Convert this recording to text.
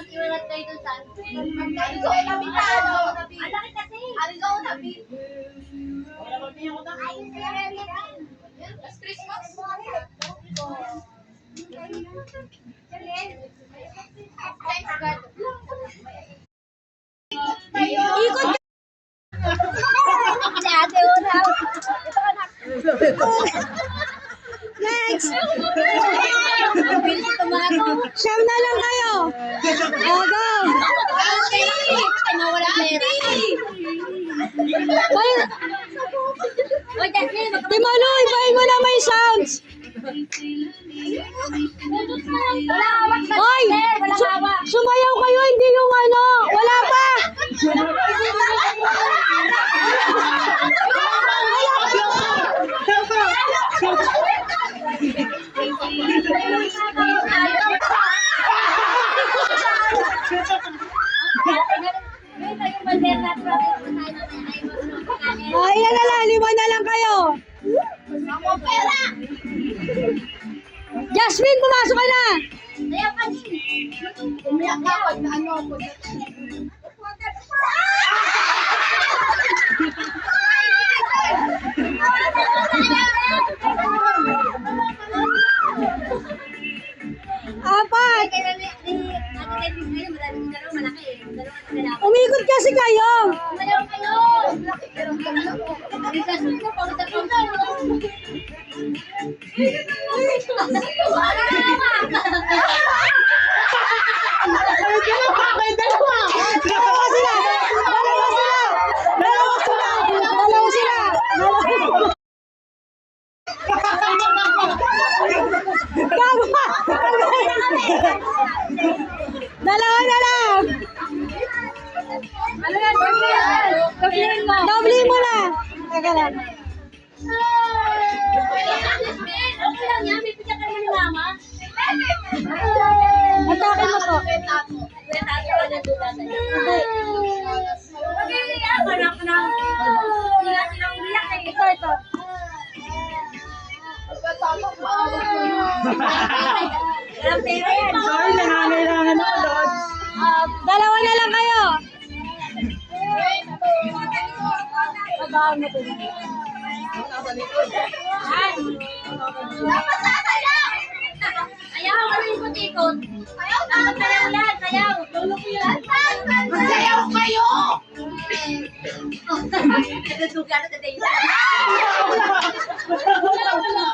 Iwalat kayo dun sa Aligaw na bitado. Ang laki kasi. Aligaw na bit. Last Christmas. Thanks God. Ikot. Si ate una. Ito anak. Next! Ang bilis tumato. Siyam na lang kayo! Go! Nawala pera. Hoy! O, Jasmine, Timolo, ibahin mo na may sounds! wala hawak na. Hoy! Wala hawak. Sumayaw kayo, hindi yung ano! Wala pa! Ay, yan na lang, 5 na lang kayo! Ako pera. Jasmine, pumasok ka na! Kaya kanin. Umiyak ka pag ano ako. Apat! Umikot kasi kayo! Dalawa sila! Dalawa na lang! Doubling mo na! Teka lang. Okay lang yan, may pizza ka naman ni Mama. Atake mo to. Ito, ito. Sorry, nangangailangan ako doon. Dalawa na lang kayo. Pagkaan mo to. Dapat sasayaw! Ayaw, ano yung putikot? Ayaw, dapat sayaw yan, sayaw. Tulog ko yan. Sayaw kayo! Natutugan na tayo. Wala, wala.